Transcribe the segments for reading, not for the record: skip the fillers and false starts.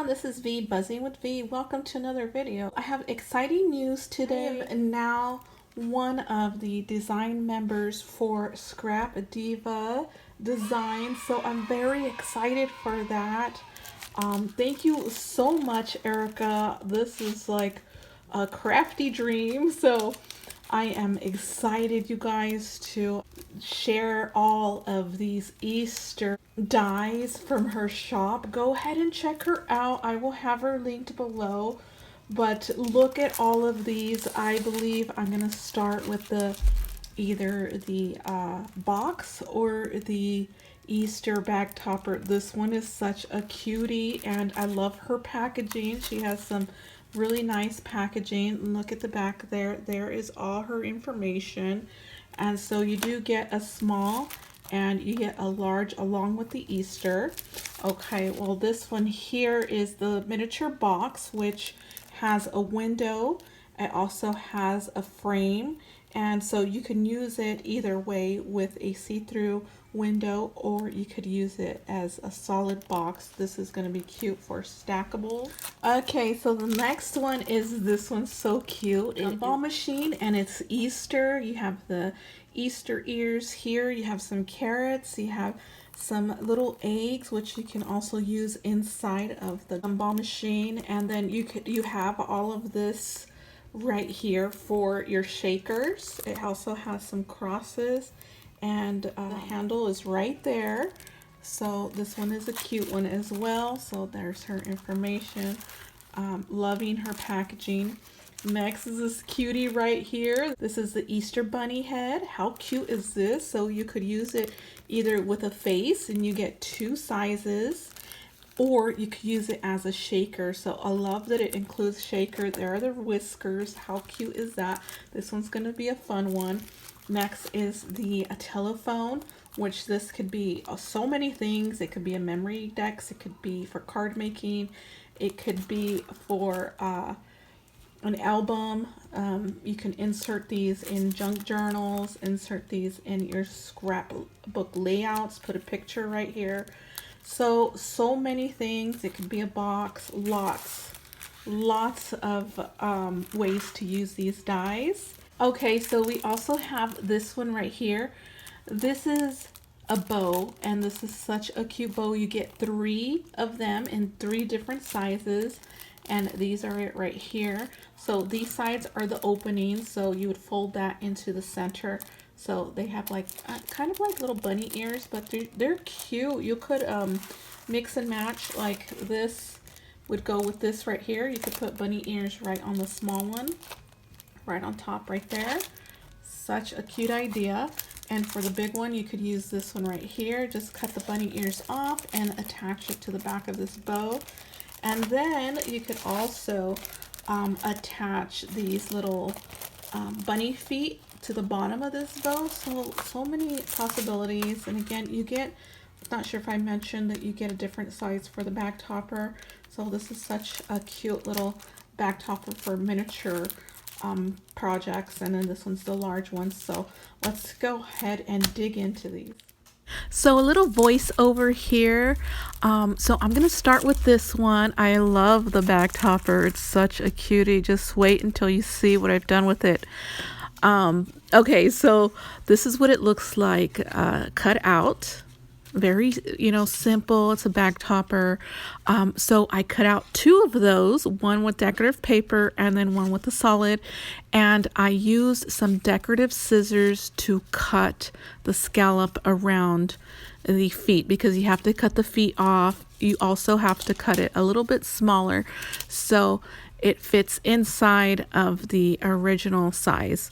everyone, this is V, Buzzing with V. Welcome to another video. I have exciting news today. I am now one of the design members for Scrapdiva Designs, so I'm very excited for that. Thank you so much, Erica. This is like a crafty dream, so I am excited, you guys, to share all of these Easter dies from her shop. Go ahead and check her out. I will have her linked below. But look at all of these. I believe I'm going to start with either the box or the Easter bag topper. This one is such a cutie and I love her packaging. She has some really nice packaging. Look at the back there. There is all her information. And so you do get a small and you get a large along with the Easter. Okay, well this one here is the miniature box, which has a window. It also has a frame, and so you can use it either way with a see-through window, or you could use it as a solid box. This is going to be cute for stackable. Okay, so the next one is this one's so cute. It's a ball machine and it's Easter. You have the Easter ears here. You have some carrots. You have some little eggs, which you can also use inside of the gumball machine. And then you have all of this right here for your shakers. It also has some crosses, and the handle is right there. So this one is a cute one as well. So there's her information. Loving her packaging. Next is this cutie right here. This is the Easter bunny head. How cute is this? So you could use it either with a face, and you get two sizes, or you could use it as a shaker. So I love that it includes shaker. There are the whiskers. How cute is that? This one's going to be a fun one. Next is the telephone, which this could be so many things. It could be a memory deck. It could be for card making. It could be for an album. You can insert these in junk journals, insert these in your scrapbook layouts, put a picture right here. So many things. It could be a box. Lots of ways to use these dies. Okay, so we also have this one right here. This is a bow, and this is such a cute bow. You get 3 of them in 3 different sizes, and these are it right here. So these sides are the openings, so you would fold that into the center. So they have like kind of like little bunny ears, but they're cute. You could mix and match. Like this would go with this right here. You could put bunny ears right on the small one, right on top right there. Such a cute idea. And for the big one, you could use this one right here. Just cut the bunny ears off and attach it to the back of this bow. And then you could also attach these little bunny feet to the bottom of this bow. So many possibilities. And again, you get, not sure if I mentioned that you get a different size for the back topper. So this is such a cute little back topper for miniature projects. And then this one's the large one. So let's go ahead and dig into these. So a little voiceover here. So I'm going to start with this one. I love the back topper. It's such a cutie. Just wait until you see what I've done with it. Okay, so this is what it looks like cut out. Very, simple. It's a back topper. So I cut out 2 of those, one with decorative paper and then one with the solid. And I used some decorative scissors to cut the scallop around the feet, because you have to cut the feet off. You also have to cut it a little bit smaller so it fits inside of the original size.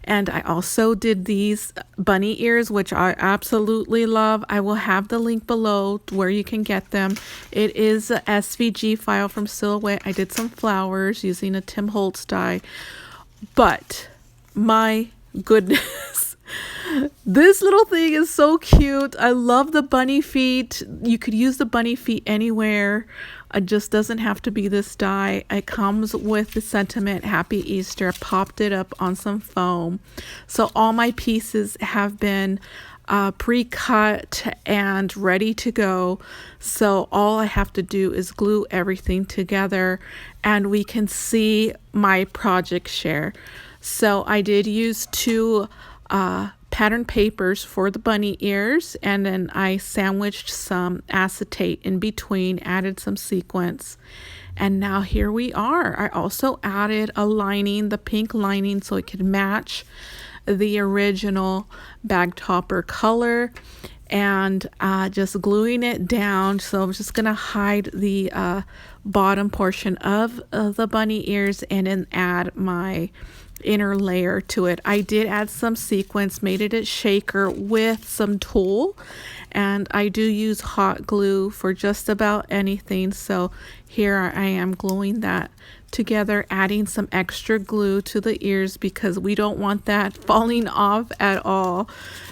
And I also did these bunny ears, which I absolutely love. I will have the link below where you can get them. It is a SVG file from Silhouette. I did some flowers using a Tim Holtz die. But my goodness, this little thing is so cute. I love the bunny feet. You could use the bunny feet anywhere. It just doesn't have to be this die. It comes with the sentiment, Happy Easter. I popped it up on some foam. So all my pieces have been pre-cut and ready to go. So all I have to do is glue everything together and we can see my project share. So I did use two pattern papers for the bunny ears, and then I sandwiched some acetate in between, added some sequins, and now here we are. I also added a lining, the pink lining, so it could match the original bag topper color, and just gluing it down. So I'm just gonna hide the bottom portion of the bunny ears and then add my inner layer to it. I did add some sequins, made it a shaker with some tulle, and I do use hot glue for just about anything. So here I am gluing that together, adding some extra glue to the ears because we don't want that falling off at all.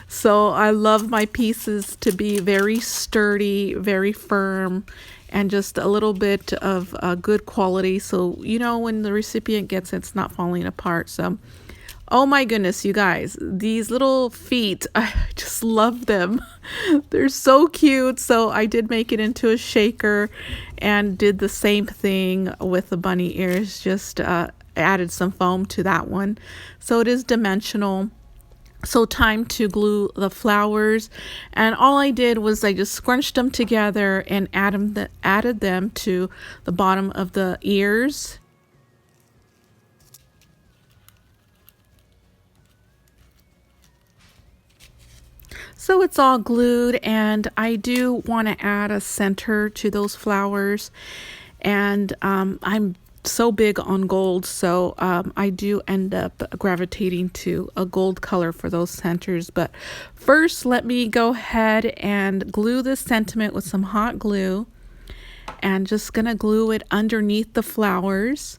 So I love my pieces to be very sturdy, very firm, and just a little bit of good quality, so you know when the recipient gets it, it's not falling apart. So oh my goodness, you guys, these little feet, I just love them. They're so cute. So I did make it into a shaker and did the same thing with the bunny ears, just added some foam to that one. So it is dimensional. So time to glue the flowers, and all I did was I just scrunched them together and added them to the bottom of the ears. So it's all glued, and I do want to add a center to those flowers, and I'm so big on gold, so I do end up gravitating to a gold color for those centers. But first, let me go ahead and glue this sentiment with some hot glue, and just gonna glue it underneath the flowers.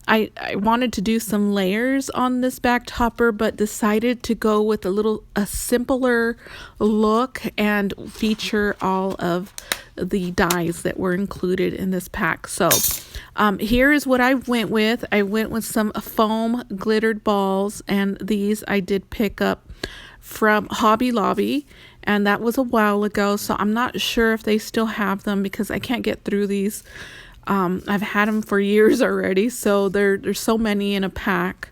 I wanted to do some layers on this back topper, but decided to go with a simpler look and feature all of the dies that were included in this pack. So here is what I went with. I went with some foam glittered balls, and these I did pick up from Hobby Lobby, and that was a while ago, so I'm not sure if they still have them because I can't get through these. I've had them for years already, so there's so many in a pack,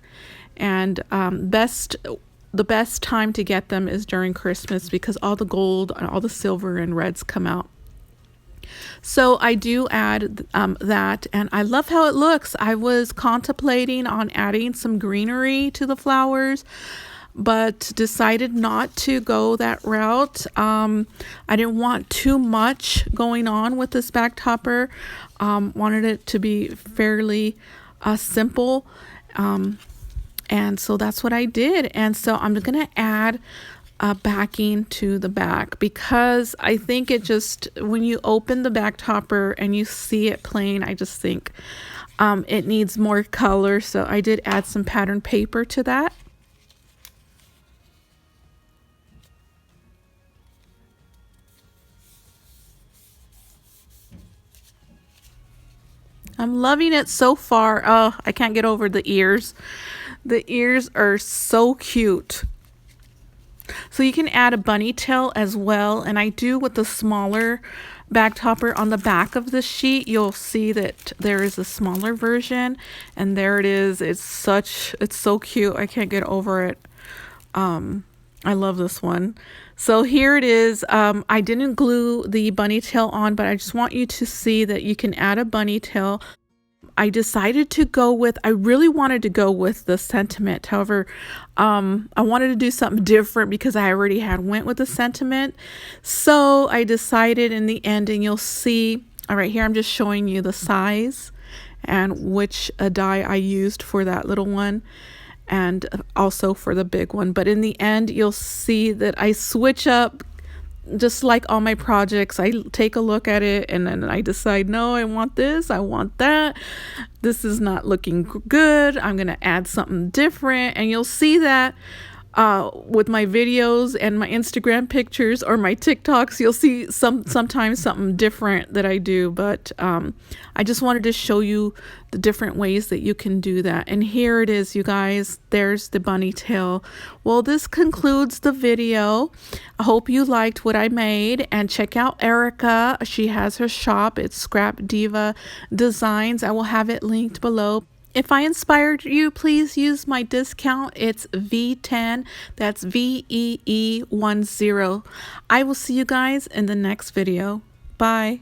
and the best time to get them is during Christmas because all the gold and all the silver and reds come out. So I do add that, and I love how it looks. I was contemplating on adding some greenery to the flowers, but decided not to go that route. I didn't want too much going on with this back topper. Wanted it to be fairly simple, and so that's what I did. And so I'm gonna add backing to the back because I think it just, when you open the back topper and you see it plain, I just think it needs more color. So I did add some pattern paper to that. I'm loving it so far. Oh, I can't get over the ears. The ears are so cute. So you can add a bunny tail as well, and I do with the smaller back topper. On the back of the sheet you'll see that there is a smaller version, and there it is. It's so cute. I can't get over it. I love this one. So here it is. I didn't glue the bunny tail on, but I just want you to see that you can add a bunny tail. I decided to go with, I really wanted to go with the sentiment. However, I wanted to do something different because I already had went with the sentiment. So I decided in the end, and you'll see, all right, here I'm just showing you the size and which die I used for that little one, and also for the big one. But in the end, you'll see that I switch up. Just like all my projects, I take a look at it and then I decide, no, I want this, I want that. This is not looking good. I'm going to add something different. And you'll see that with my videos and my Instagram pictures or my TikToks, you'll see sometimes something different that I do, but I just wanted to show you the different ways that you can do that. And here it is, you guys. There's the bunny tail. Well, this concludes the video. I hope you liked what I made, and check out Erica. She has her shop. It's Scrap Diva Designs. I will have it linked below. If I inspired you, please use my discount. It's V10. That's VEE10. I will see you guys in the next video. Bye.